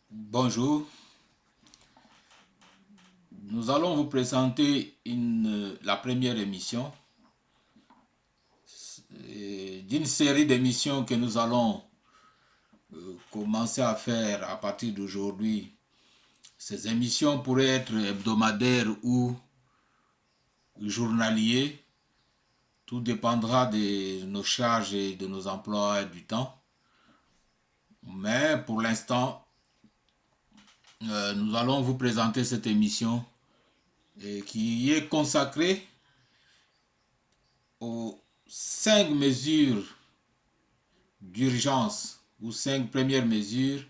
Bonjour, nous allons vous présenter la première émission d'une série d'émissions que nous allons commencer à faire à partir d'aujourd'hui. Ces émissions pourraient être hebdomadaires ou journaliers, tout dépendra de nos charges et de nos emplois et du temps. Mais pour l'instant, nous allons vous présenter cette émission qui est consacrée aux 5 mesures d'urgence ou 5 premières mesures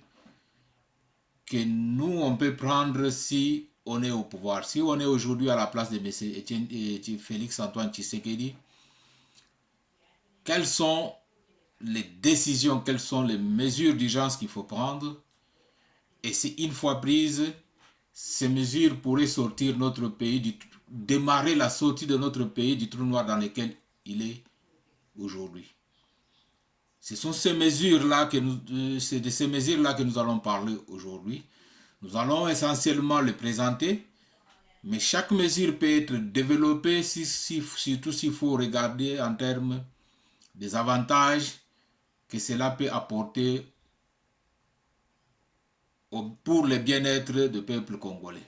que nous, on peut prendre si on est au pouvoir. Si on est aujourd'hui à la place de M. Félix Antoine Tshisekedi, quelles sont les décisions, quelles sont les mesures d'urgence qu'il faut prendre? Et si une fois prises, ces mesures pourraient sortir notre pays, démarrer la sortie de notre pays du trou noir dans lequel il est aujourd'hui. Ce sont ces mesures-là c'est de ces mesures-là que nous allons parler aujourd'hui. Nous allons essentiellement les présenter, mais chaque mesure peut être développée, surtout s'il faut regarder en termes des avantages que cela peut apporter pour le bien-être du peuple congolais.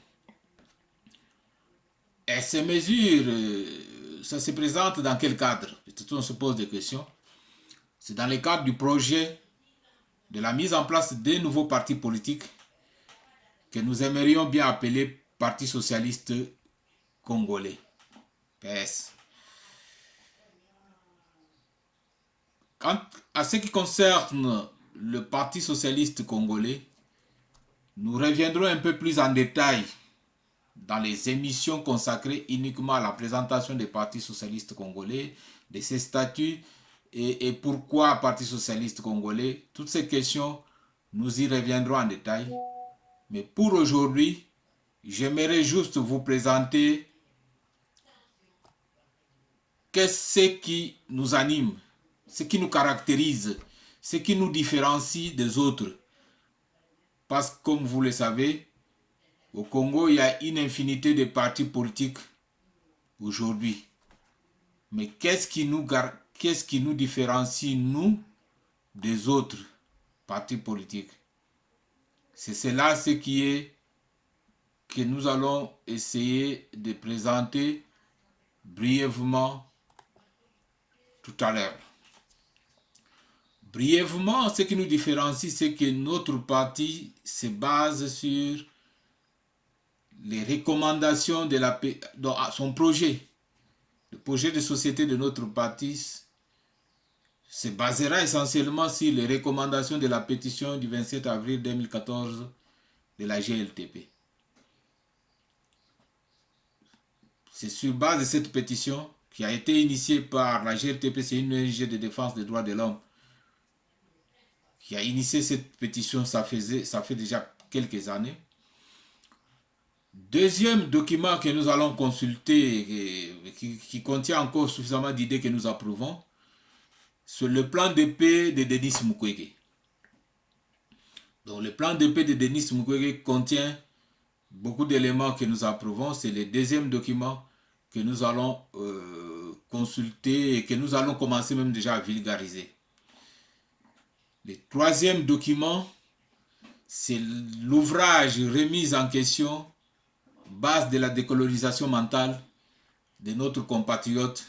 Et ces mesures, ça se présente dans quel cadre? Tout on se pose des questions. C'est dans le cadre du projet de la mise en place des nouveaux partis politiques que nous aimerions bien appeler Parti socialiste congolais, PS. Quant à ce qui concerne le Parti socialiste congolais, nous reviendrons un peu plus en détail dans les émissions consacrées uniquement à la présentation des partis socialistes congolais, de ses statuts et pourquoi Parti socialiste congolais. Toutes ces questions, nous y reviendrons en détail. Mais pour aujourd'hui, j'aimerais juste vous présenter qu'est-ce qui nous anime, ce qui nous caractérise, ce qui nous différencie des autres. Parce que comme vous le savez, au Congo, il y a une infinité de partis politiques aujourd'hui. Mais qu'est-ce qui nous différencie, nous, des autres partis politiques? C'est cela ce qui est que nous allons essayer de présenter brièvement tout à l'heure. Brièvement, ce qui nous différencie, c'est que notre parti se base sur les recommandations de son projet. Le projet de société de notre parti se basera essentiellement sur les recommandations de la pétition du 27 avril 2014 de la GLTP. C'est sur base de cette pétition qui a été initiée par la GLTP, c'est une ONG de défense des droits de l'homme, qui a initié cette pétition, ça fait déjà quelques années. Deuxième document que nous allons consulter, qui contient encore suffisamment d'idées que nous approuvons, c'est le plan de paix de Denis Mukwege. Donc le plan de paix de Denis Mukwege contient beaucoup d'éléments que nous approuvons. C'est le deuxième document que nous allons consulter et que nous allons commencer même déjà à vulgariser. Le troisième document, c'est l'ouvrage remise en question, base de la décolonisation mentale de notre compatriote,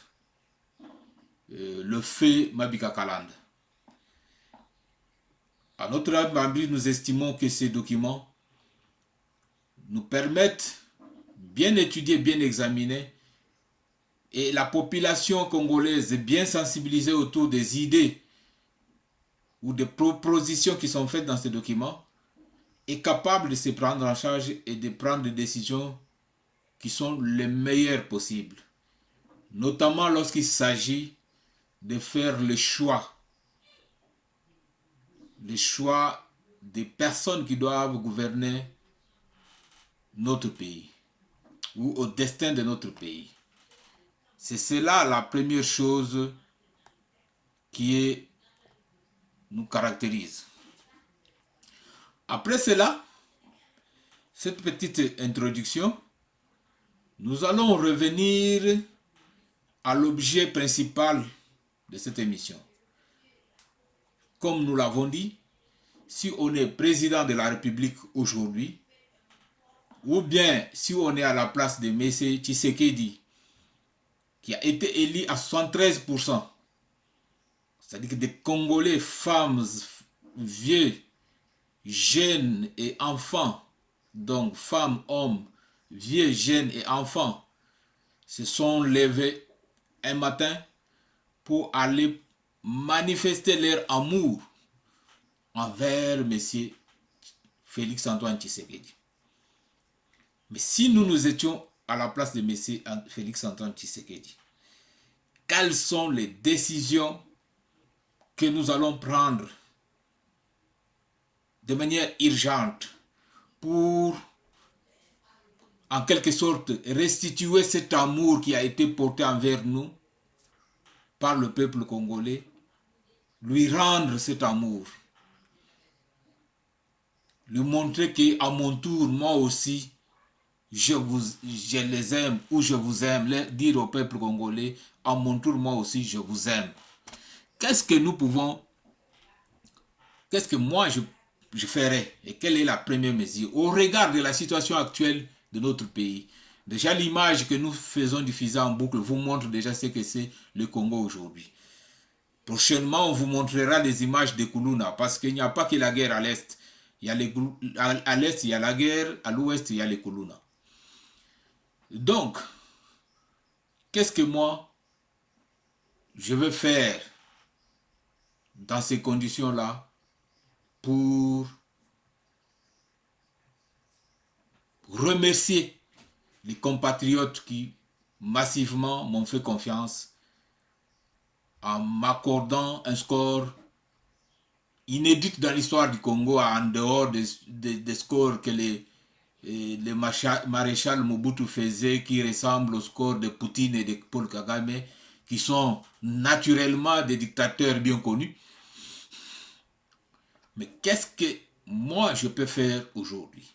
le feu Mabika Kalanda. À notre avis, nous estimons que ces documents nous permettent bien étudier, bien examiner, et la population congolaise est bien sensibilisée autour des idées ou des propositions qui sont faites dans ces documents, est capable de se prendre en charge et de prendre des décisions qui sont les meilleures possibles, notamment lorsqu'il s'agit de faire le choix des personnes qui doivent gouverner notre pays ou au destin de notre pays. C'est cela la première chose qui nous caractérise. Après cela, cette petite introduction, nous allons revenir à l'objet principal de cette émission. Comme nous l'avons dit, si on est président de la République aujourd'hui, ou bien si on est à la place de M. Tshisekedi, qui a été élu à 73%, c'est-à-dire que des Congolais, femmes, vieux, jeunes et enfants, donc femmes, hommes, vieux, jeunes et enfants, se sont levés un matin pour aller manifester leur amour envers M. Félix-Antoine Tshisekedi. Mais si nous étions à la place de M. Félix-Antoine Tshisekedi, quelles sont les décisions que nous allons prendre de manière urgente pour, en quelque sorte, restituer cet amour qui a été porté envers nous par le peuple congolais, lui rendre cet amour, lui montrer qu'à mon tour, moi aussi, je les aime ou je vous aime, dire au peuple congolais, à mon tour, moi aussi, je vous aime. Qu'est-ce que nous pouvons, qu'est-ce que moi je ferais et quelle est la première mesure au regard de la situation actuelle de notre pays? Déjà, l'image que nous faisons diffuser en boucle vous montre déjà ce que c'est le Congo aujourd'hui. Prochainement, on vous montrera des images de Kuluna parce qu'il n'y a pas que la guerre à l'est. À l'est, il y a la guerre, à l'ouest, il y a les Kuluna. Donc, qu'est-ce que moi, je veux faire dans ces conditions-là pour remercier les compatriotes qui massivement m'ont fait confiance en m'accordant un score inédit dans l'histoire du Congo en dehors des scores que le maréchal Mobutu faisait qui ressemblent au score de Poutine et de Paul Kagame qui sont naturellement des dictateurs bien connus. Mais qu'est-ce que moi je peux faire aujourd'hui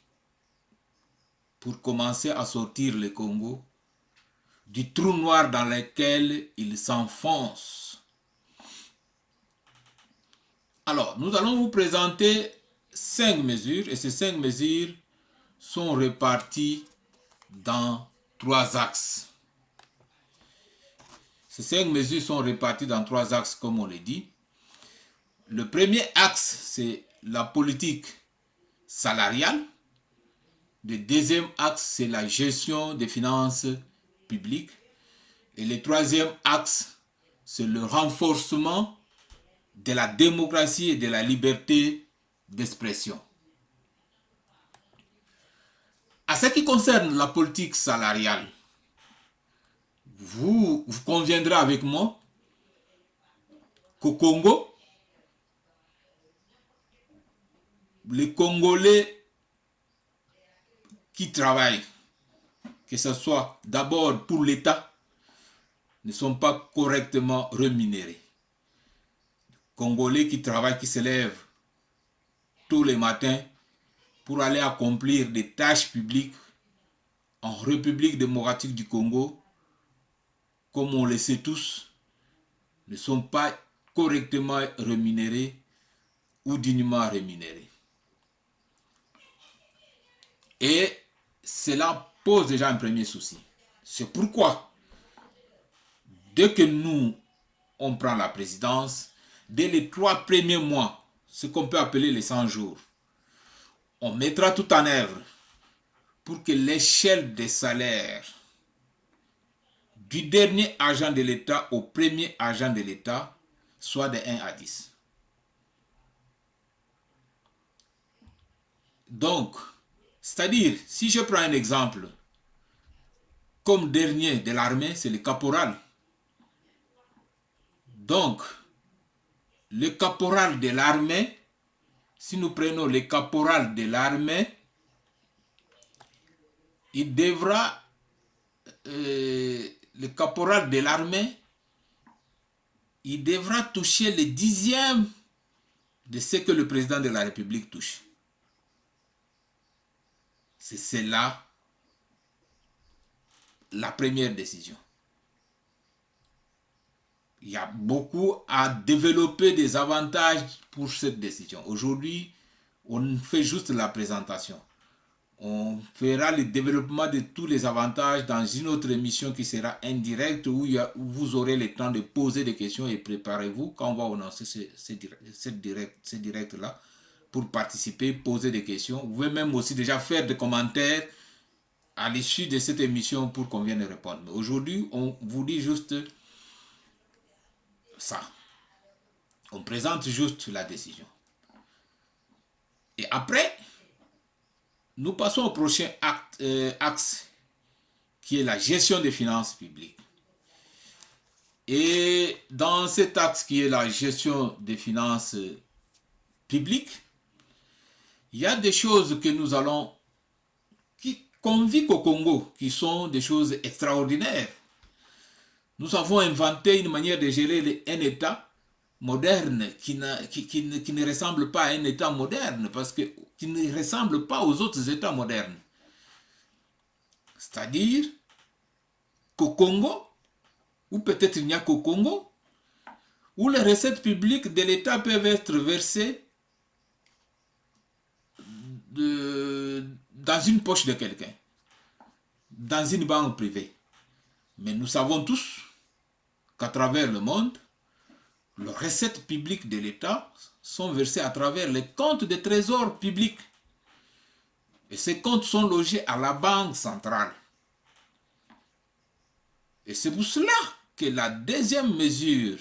pour commencer à sortir le Congo du trou noir dans lequel il s'enfonce? Alors, nous allons vous présenter 5 mesures et ces 5 mesures sont réparties dans 3 axes. Ces 5 mesures sont réparties dans 3 axes comme on l'a dit. Le premier axe, c'est la politique salariale. Le deuxième axe, c'est la gestion des finances publiques. Et le troisième axe, c'est le renforcement de la démocratie et de la liberté d'expression. En ce qui concerne la politique salariale, vous conviendrez avec moi qu'au Congo, les Congolais qui travaillent, que ce soit d'abord pour l'État, ne sont pas correctement rémunérés. Congolais qui travaillent, qui se lèvent tous les matins pour aller accomplir des tâches publiques en République démocratique du Congo, comme on le sait tous, ne sont pas correctement rémunérés ou dignement rémunérés. Et cela pose déjà un premier souci. C'est pourquoi, dès que nous, on prend la présidence, dès les 3 premiers mois, ce qu'on peut appeler les 100 jours, on mettra tout en œuvre pour que l'échelle des salaires du dernier agent de l'État au premier agent de l'État soit de 1 à 10. Donc, c'est-à-dire, si je prends un exemple, comme dernier de l'armée, c'est le caporal. Donc, le caporal de l'armée, si nous prenons le caporal de l'armée, il devra, le caporal de l'armée, il devra toucher le 10e de ce que le président de la République touche. C'est là la première décision. Il y a beaucoup à développer des avantages pour cette décision. Aujourd'hui, on fait juste la présentation. On fera le développement de tous les avantages dans une autre émission qui sera indirecte où vous aurez le temps de poser des questions et préparez-vous quand on va annoncer ce direct-là pour participer, poser des questions. Vous pouvez même aussi déjà faire des commentaires à l'issue de cette émission pour qu'on vienne répondre. Mais aujourd'hui, on vous dit juste ça. On présente juste la décision. Et après, nous passons au prochain axe, qui est la gestion des finances publiques. Et dans cet axe qui est la gestion des finances publiques, il y a des choses que nous allons, qu'on vit au Congo, qui sont des choses extraordinaires. Nous avons inventé une manière de gérer un État moderne qui ne ressemble pas à un État moderne, parce que qui ne ressemble pas aux autres États modernes. C'est-à-dire qu'au Congo, ou peut-être il n'y a qu'au Congo, où les recettes publiques de l'État peuvent être versées dans une poche de quelqu'un, dans une banque privée. Mais nous savons tous qu'à travers le monde, les recettes publiques de l'État sont versées à travers les comptes de trésor public. Et ces comptes sont logés à la banque centrale. Et c'est pour cela que la deuxième mesure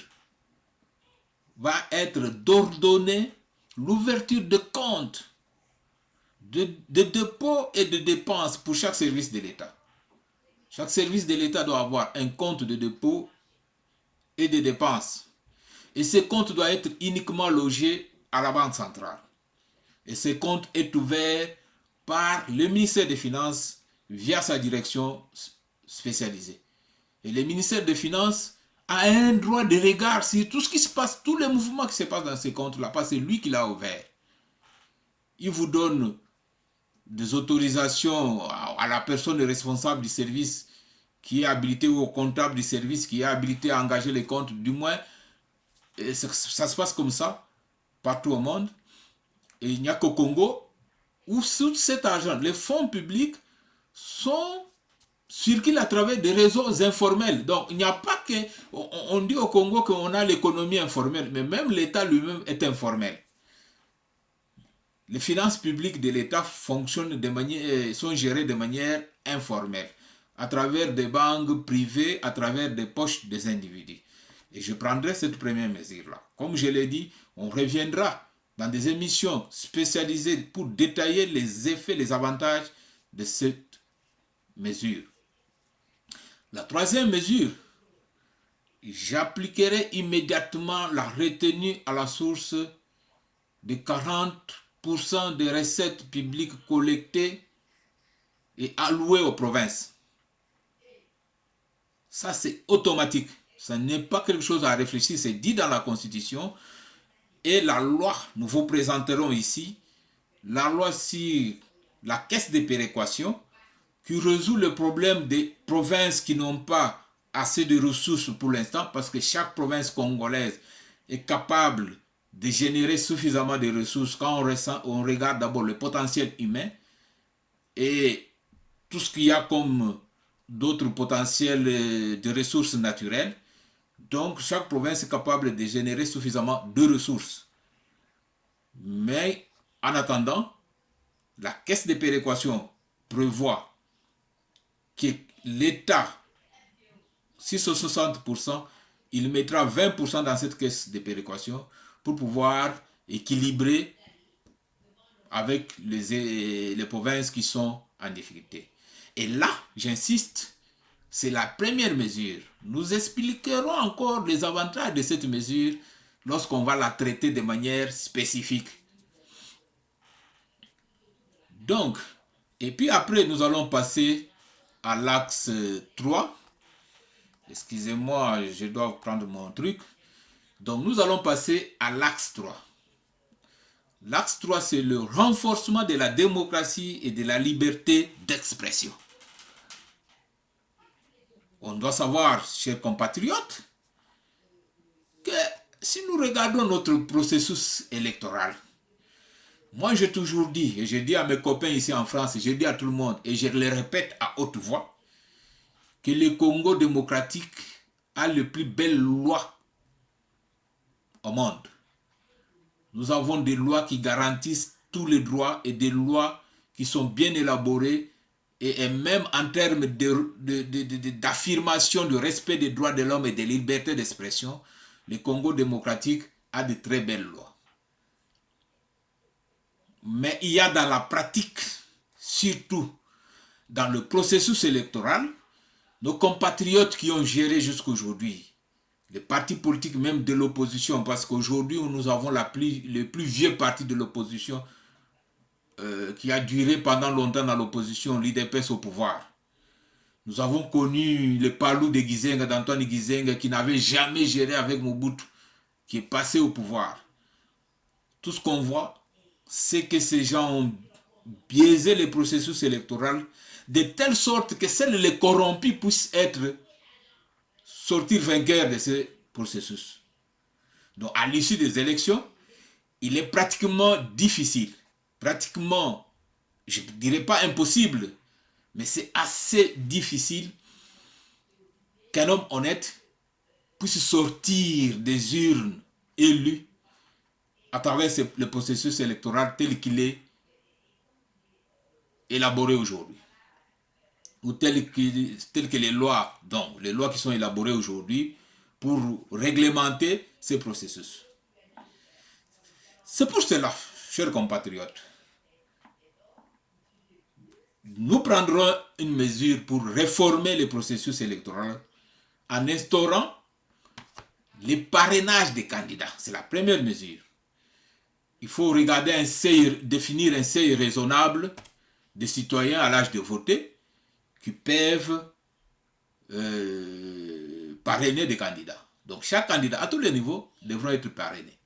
va être d'ordonner l'ouverture de comptes de dépôt et de dépenses pour chaque service de l'État. Chaque service de l'État doit avoir un compte de dépôt et de dépenses. Et ce compte doit être uniquement logé à la Banque centrale. Et ce compte est ouvert par le ministère des Finances via sa direction spécialisée. Et le ministère des Finances a un droit de regard sur tout ce qui se passe, tous les mouvements qui se passent dans ces comptes-là, parce que c'est lui qui l'a ouvert. Il vous donne des autorisations à la personne responsable du service qui est habilitée, ou au comptable du service qui est habilité à engager les comptes, du moins, ça se passe comme ça partout au monde. Et il n'y a qu'au Congo où tout cet argent, les fonds publics circulent à travers des réseaux informels. Donc il n'y a pas que, on dit au Congo qu'on a l'économie informelle, mais même l'État lui-même est informel. Les finances publiques de l'État fonctionnent sont gérées de manière informelle, à travers des banques privées, à travers des poches des individus. Et je prendrai cette première mesure-là. Comme je l'ai dit, on reviendra dans des émissions spécialisées pour détailler les effets, les avantages de cette mesure. La troisième mesure, j'appliquerai immédiatement la retenue à la source de 40% des recettes publiques collectées et allouées aux provinces. Ça, c'est automatique. Ça n'est pas quelque chose à réfléchir, c'est dit dans la Constitution. Et la loi, nous vous présenterons ici, la loi sur la caisse de péréquation, qui résout le problème des provinces qui n'ont pas assez de ressources pour l'instant, parce que chaque province congolaise est capable de générer suffisamment de ressources quand on regarde d'abord le potentiel humain et tout ce qu'il y a comme d'autres potentiels de ressources naturelles. Donc, chaque province est capable de générer suffisamment de ressources. Mais, en attendant, la caisse de péréquation prévoit que l'État, si c'est 60%, il mettra 20% dans cette caisse de péréquation pour pouvoir équilibrer avec les provinces qui sont en difficulté. Et là, j'insiste, c'est la première mesure. Nous expliquerons encore les avantages de cette mesure lorsqu'on va la traiter de manière spécifique. Donc, et puis après, nous allons passer à l'axe 3. Excusez-moi, je dois prendre mon truc. Donc, nous allons passer à l'axe 3. L'axe 3, c'est le renforcement de la démocratie et de la liberté d'expression. On doit savoir, chers compatriotes, que si nous regardons notre processus électoral, moi j'ai toujours dit, et j'ai dit à mes copains ici en France, j'ai dit à tout le monde, et je le répète à haute voix, que le Congo démocratique a les plus belles lois au monde. Nous avons des lois qui garantissent tous les droits et des lois qui sont bien élaborées et même en termes d'affirmation du respect des droits de l'homme et des libertés d'expression, le Congo démocratique a de très belles lois. Mais il y a dans la pratique, surtout dans le processus électoral, nos compatriotes qui ont géré jusqu'aujourd'hui, les partis politiques même de l'opposition, parce qu'aujourd'hui nous avons le plus vieux parti de l'opposition qui a duré pendant longtemps dans l'opposition, l'IDPS au pouvoir. Nous avons connu le Palou de Gizenga, d'Antoine Gizenga, qui n'avait jamais géré avec Mobutu, qui est passé au pouvoir. Tout ce qu'on voit, c'est que ces gens ont biaisé le processus électoral de telle sorte que seuls les corrompus puissent sortir vainqueurs de ce processus. Donc à l'issue des élections, il est pratiquement difficile, pratiquement, je ne dirais pas impossible, mais c'est assez difficile qu'un homme honnête puisse sortir des urnes élues à travers le processus électoral tel qu'il est élaboré aujourd'hui. Ou tel que les lois, donc les lois qui sont élaborées aujourd'hui pour réglementer ces processus. C'est pour cela, chers compatriotes, nous prendrons une mesure pour réformer le processus électoral en instaurant le parrainage des candidats. C'est la première mesure. Il faut regarder définir un seuil raisonnable des citoyens à l'âge de voter qui peuvent parrainer des candidats. Donc chaque candidat à tous les niveaux devra être parrainé.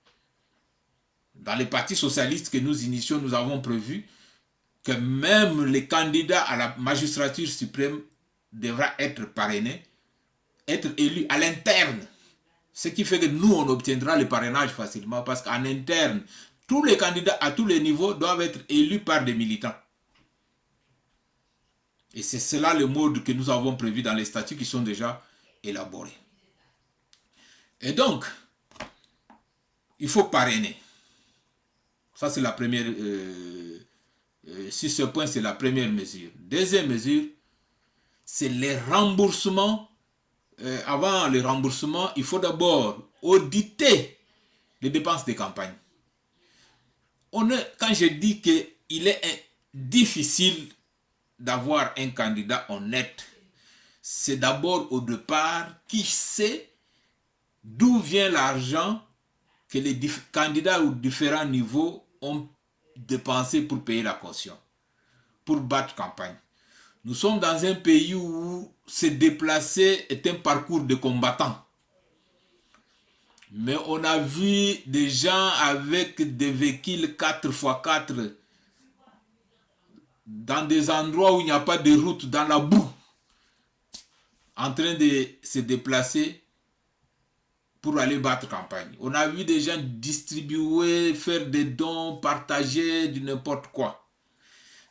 Dans les partis socialistes que nous initions, nous avons prévu que même les candidats à la magistrature suprême devra être parrainé, être élu à l'interne. Ce qui fait que nous, on obtiendra le parrainage facilement parce qu'en interne, tous les candidats à tous les niveaux doivent être élus par des militants. Et c'est cela le mode que nous avons prévu dans les statuts qui sont déjà élaborés. Et donc, il faut parrainer. Ça, c'est la première... sur ce point, c'est la première mesure. Deuxième mesure, c'est les remboursements. Avant les remboursements, il faut d'abord auditer les dépenses de campagne. Quand je dis qu'il est difficile d'avoir un candidat honnête, c'est d'abord au départ qui sait d'où vient l'argent que les candidats aux différents niveaux ont dépensé pour payer la caution, pour battre campagne. Nous sommes dans un pays où se déplacer est un parcours de combattants. Mais on a vu des gens avec des véhicules 4x4 dans des endroits où il n'y a pas de route, dans la boue, en train de se déplacer pour aller battre campagne. On a vu des gens distribuer, faire des dons, partager du n'importe quoi.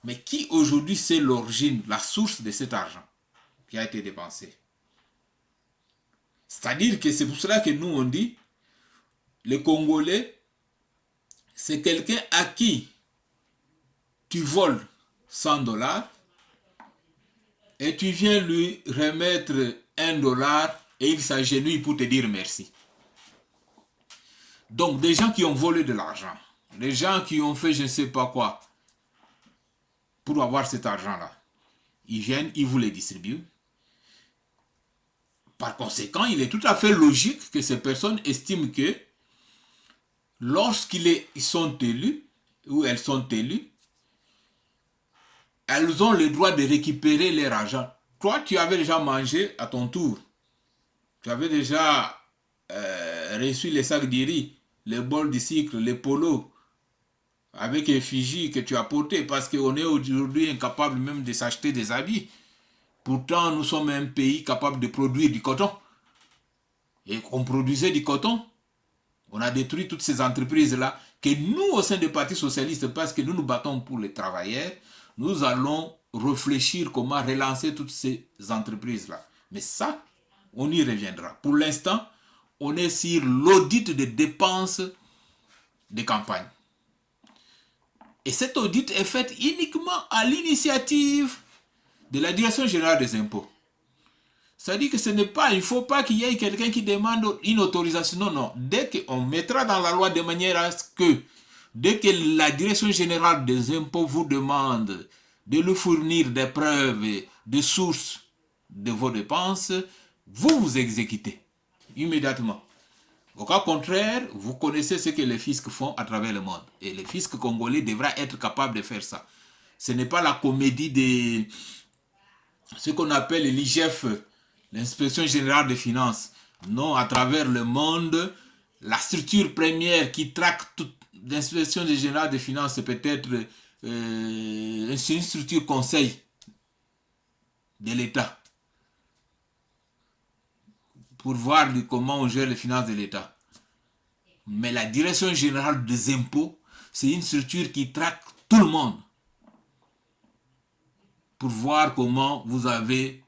Mais qui aujourd'hui sait l'origine, la source de cet argent qui a été dépensé? C'est-à-dire que c'est pour cela que nous on dit, les Congolais, c'est quelqu'un à qui tu voles 100 $ et tu viens lui remettre 1 $ et il s'agenouille pour te dire merci. Donc des gens qui ont volé de l'argent, des gens qui ont fait je ne sais pas quoi pour avoir cet argent-là, ils viennent, ils vous les distribuent. Par conséquent, il est tout à fait logique que ces personnes estiment que lorsqu'ils sont élus, ou elles sont élues, elles ont le droit de récupérer leur argent. Toi, tu avais déjà mangé à ton tour. Tu avais déjà reçu les sacs de riz, les bols de sucre, les polos, avec effigie que tu as porté, parce qu'on est aujourd'hui incapable même de s'acheter des habits. Pourtant, nous sommes un pays capable de produire du coton. Et on produisait du coton. On a détruit toutes ces entreprises-là que nous, au sein du Parti socialiste, parce que nous nous battons pour les travailleurs, nous allons réfléchir comment relancer toutes ces entreprises-là. Mais ça, on y reviendra. Pour l'instant, on est sur l'audit des dépenses de campagne. Et cet audit est fait uniquement à l'initiative de la Direction générale des impôts. Ça dit que ce n'est pas, il ne faut pas qu'il y ait quelqu'un qui demande une autorisation. Non, non. Dès qu'on mettra dans la loi de manière à ce que, dès que la Direction générale des impôts vous demande de lui fournir des preuves de source de vos dépenses, vous vous exécutez immédiatement. Au cas contraire, vous connaissez ce que les fiscs font à travers le monde. Et les fiscs congolais devraient être capables de faire ça. Ce n'est pas la comédie de ce qu'on appelle l'IGF, l'inspection générale des finances. Non, à travers le monde, la structure première qui traque toute l'inspection générale des finances, c'est peut-être une structure conseil de l'État pour voir comment on gère les finances de l'État. Mais la Direction générale des impôts, c'est une structure qui traque tout le monde pour voir comment vous avez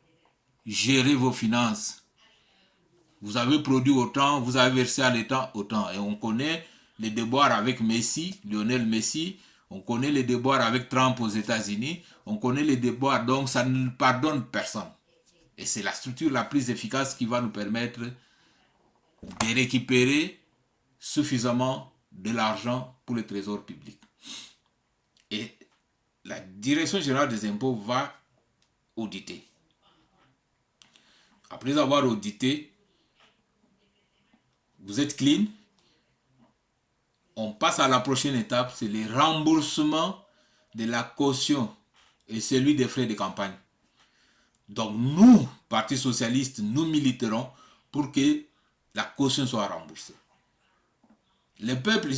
géré vos finances. Vous avez produit autant, vous avez versé à l'État autant. Et on connaît les déboires avec Messi, Lionel Messi, on connaît les déboires avec Trump aux États-Unis, on connaît les déboires, donc ça ne pardonne personne. Et c'est la structure la plus efficace qui va nous permettre de récupérer suffisamment de l'argent pour le trésor public. Et la Direction générale des impôts va auditer. Après avoir audité, vous êtes clean. On passe à la prochaine étape, c'est le remboursement de la caution et celui des frais de campagne. Donc nous, Parti socialiste, nous militerons pour que la caution soit remboursée. Le peuple,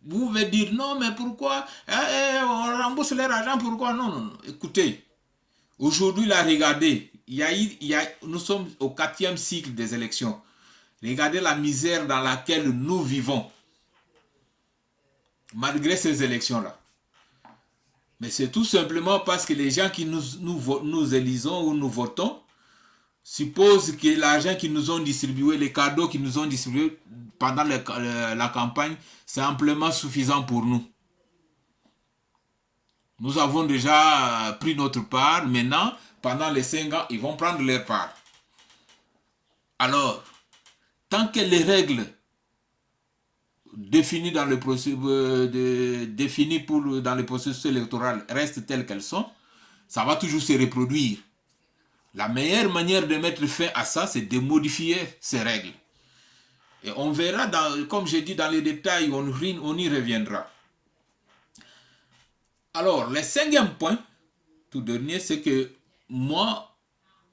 vous pouvez dire non, mais pourquoi on rembourse leur argent, pourquoi non, non, non. Écoutez, aujourd'hui, là, regardez, nous sommes au 4e cycle des élections. Regardez la misère dans laquelle nous vivons, malgré ces élections-là. Mais c'est tout simplement parce que les gens qui nous élisons ou nous votons supposent que l'argent qu'ils nous ont distribué, les cadeaux qu'ils nous ont distribués pendant la campagne, c'est amplement suffisant pour nous. Nous avons déjà pris notre part. Maintenant, pendant les 5 ans, ils vont prendre leur part. Alors, tant que les règles définies dans le processus, dans le processus électoral restent telles qu'elles sont, ça va toujours se reproduire. La meilleure manière de mettre fin à ça, c'est de modifier ces règles. Et on verra, comme j'ai dit, dans les détails, on y reviendra. Alors, le 5e point, tout dernier, c'est que moi,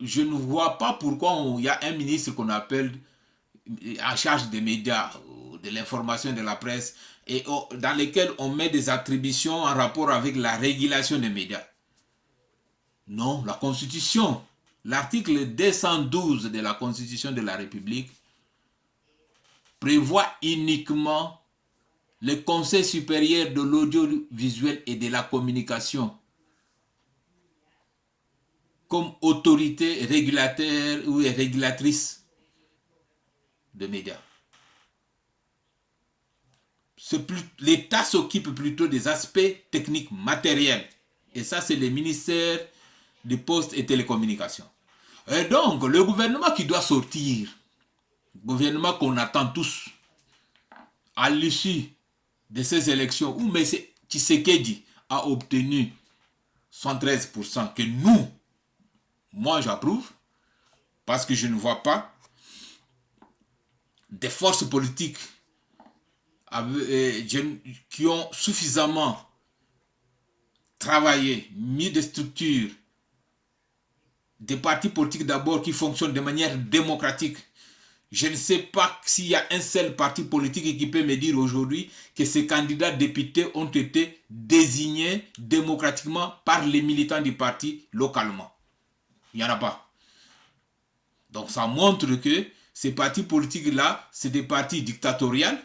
je ne vois pas pourquoi il y a un ministre qu'on appelle en charge des médias, de l'information et de la presse, et dans lesquels on met des attributions en rapport avec la régulation des médias. Non, la Constitution, l'article 212 de la Constitution de la République prévoit uniquement le Conseil supérieur de l'audiovisuel et de la communication comme autorité régulateur ou régulatrice de médias. L'État s'occupe plutôt des aspects techniques matériels. Et ça, c'est le ministère des Postes et Télécommunications. Et donc, le gouvernement qui doit sortir, le gouvernement qu'on attend tous, à l'issue de ces élections, où M. Tshisekedi a obtenu 113%, que moi j'approuve, parce que je ne vois pas des forces politiques qui ont suffisamment travaillé, mis des structures, des partis politiques d'abord qui fonctionnent de manière démocratique. Je ne sais pas s'il y a un seul parti politique qui peut me dire aujourd'hui que ces candidats députés ont été désignés démocratiquement par les militants du parti localement. Il n'y en a pas. Donc ça montre que ces partis politiques-là, c'est des partis dictatoriaux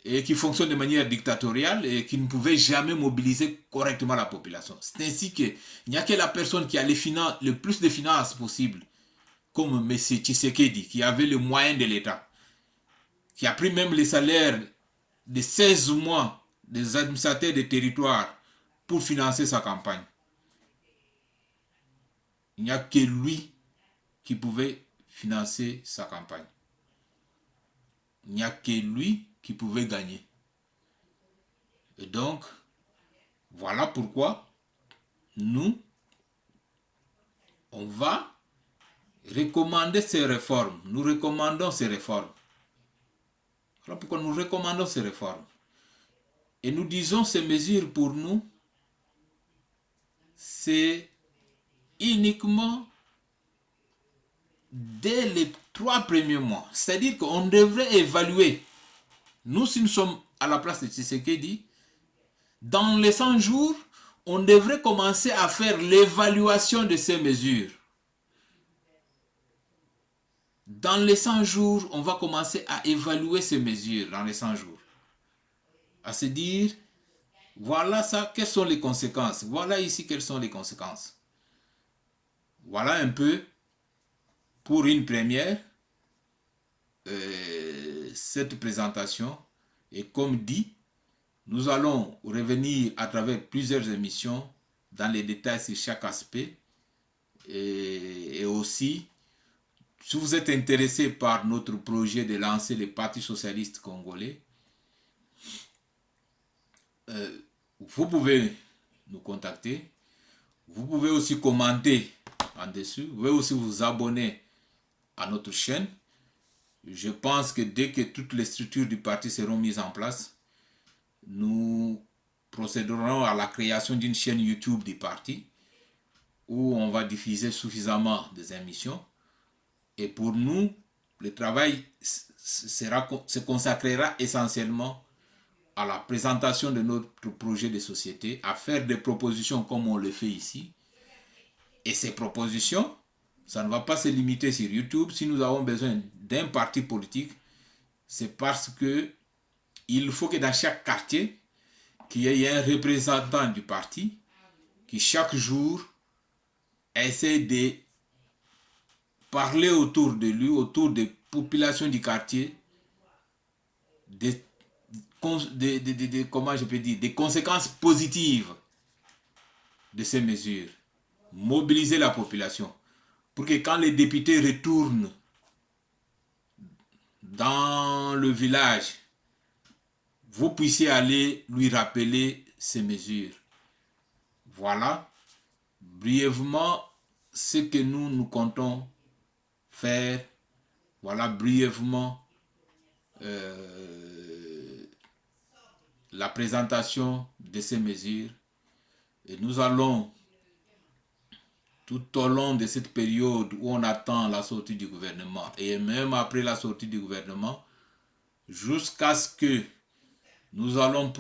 et qui fonctionnent de manière dictatoriale et qui ne pouvaient jamais mobiliser correctement la population. C'est ainsi qu'il n'y a que la personne qui a le plus de finances possible, comme M. Tshisekedi, qui avait le moyen de l'État, qui a pris même les salaires de 16 mois des administrateurs des territoires pour financer sa campagne. Il n'y a que lui qui pouvait financer sa campagne. Il n'y a que lui qui pouvait gagner. Et donc, voilà pourquoi nous, on va recommander ces réformes. Nous recommandons ces réformes. Voilà pourquoi nous recommandons ces réformes. Et nous disons ces mesures pour nous, c'est uniquement dès les 3 premiers mois. C'est-à-dire qu'on devrait évaluer. Nous, si nous sommes à la place de Tshisekedi, dans les 100 jours, on devrait commencer à faire l'évaluation de ces mesures. Dans les 100 jours, on va commencer à évaluer ces mesures dans les 100 jours. À se dire, voilà ça, quelles sont les conséquences. Voilà ici quelles sont les conséquences. Voilà un peu, pour une première, cette présentation. Et comme dit, nous allons revenir à travers plusieurs émissions dans les détails sur chaque aspect. Et aussi, si vous êtes intéressé par notre projet de lancer le Parti socialiste congolais, vous pouvez nous contacter. Vous pouvez aussi commenter en dessous. Vous pouvez aussi vous abonner à notre chaîne. Je pense que dès que toutes les structures du parti seront mises en place, nous procéderons à la création d'une chaîne YouTube du parti où on va diffuser suffisamment des émissions. Et pour nous, le travail se consacrera essentiellement à la présentation de notre projet de société, à faire des propositions comme on le fait ici. Et ces propositions, ça ne va pas se limiter sur YouTube. Si nous avons besoin d'un parti politique, c'est parce que il faut que dans chaque quartier, qu'il y ait un représentant du parti qui chaque jour essaie de parler autour de lui, autour des populations du quartier, comment je peux dire, des conséquences positives de ces mesures. Mobiliser la population pour que quand les députés retournent dans le village, vous puissiez aller lui rappeler ces mesures. Voilà brièvement ce que nous comptons faire. Voilà brièvement la présentation de ces mesures. Et nous allons, tout au long de cette période où on attend la sortie du gouvernement, et même après la sortie du gouvernement, jusqu'à ce que nous allons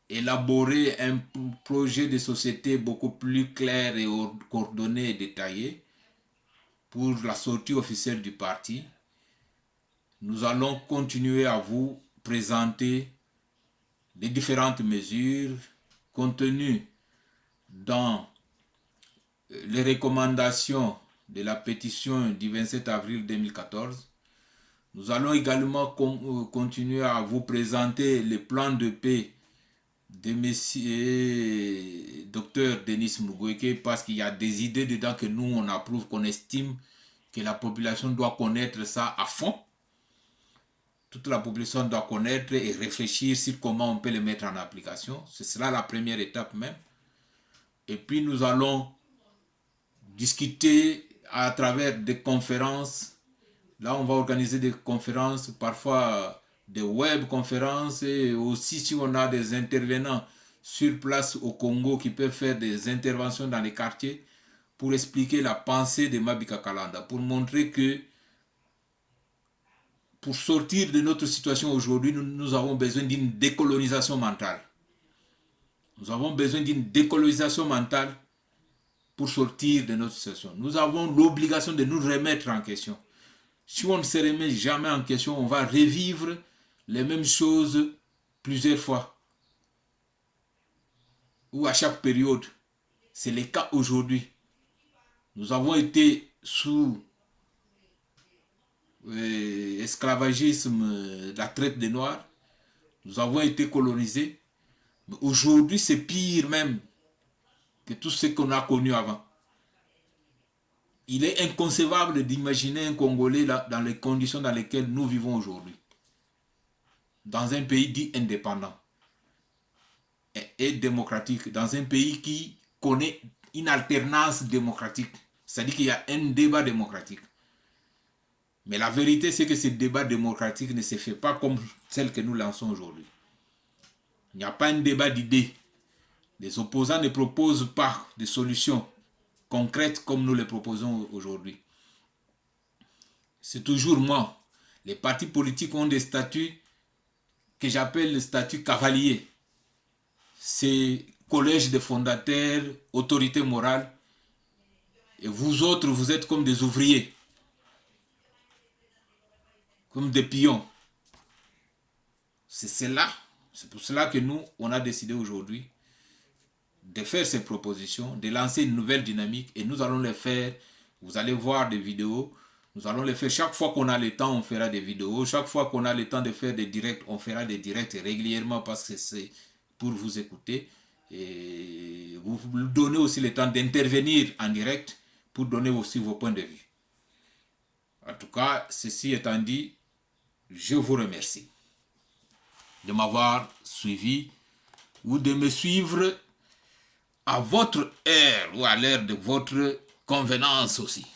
élaborer un projet de société beaucoup plus clair et coordonné et détaillé pour la sortie officielle du parti. Nous allons continuer à vous présenter les différentes mesures contenues dans les recommandations de la pétition du 27 avril 2014. Nous allons également continuer à vous présenter les plans de paix de M. Dr Denis Mukwege, parce qu'il y a des idées dedans que nous on approuve, qu'on estime que la population doit connaître ça à fond. Toute la population doit connaître et réfléchir sur comment on peut les mettre en application. Ce sera la première étape même. Et puis nous allons discuter à travers des conférences. Là, on va organiser des conférences, parfois des web-conférences, et aussi si on a des intervenants sur place au Congo qui peuvent faire des interventions dans les quartiers, pour expliquer la pensée de Mabika Kalanda, pour montrer que pour sortir de notre situation aujourd'hui, nous avons besoin d'une décolonisation mentale. Nous avons besoin d'une décolonisation mentale pour sortir de notre situation. Nous avons l'obligation de nous remettre en question. Si on ne se remet jamais en question, on va revivre les mêmes choses plusieurs fois. Ou à chaque période. C'est le cas aujourd'hui. Nous avons été sous esclavagisme, la traite des Noirs. Nous avons été colonisés. Mais aujourd'hui, c'est pire même que tout ce qu'on a connu avant. Il est inconcevable d'imaginer un Congolais dans les conditions dans lesquelles nous vivons aujourd'hui. Dans un pays dit indépendant et démocratique. Dans un pays qui connaît une alternance démocratique. C'est-à-dire qu'il y a un débat démocratique. Mais la vérité, c'est que ce débat démocratique ne se fait pas comme celle que nous lançons aujourd'hui. Il n'y a pas un débat d'idées. Les opposants ne proposent pas de solutions concrètes comme nous les proposons aujourd'hui. C'est toujours moi. Les partis politiques ont des statuts que j'appelle le statut cavalier. C'est collège des fondateurs, autorité morale. Et vous autres, vous êtes comme des ouvriers. Comme des pions. C'est pour cela que nous, on a décidé aujourd'hui de faire ces propositions, de lancer une nouvelle dynamique et nous allons les faire. Vous allez voir des vidéos. Nous allons les faire chaque fois qu'on a le temps, on fera des vidéos. Chaque fois qu'on a le temps de faire des directs, on fera des directs régulièrement parce que c'est pour vous écouter. Et vous donnez aussi le temps d'intervenir en direct pour donner aussi vos points de vue. En tout cas, ceci étant dit, je vous remercie de m'avoir suivi ou de me suivre à votre heure ou à l'heure de votre convenance aussi.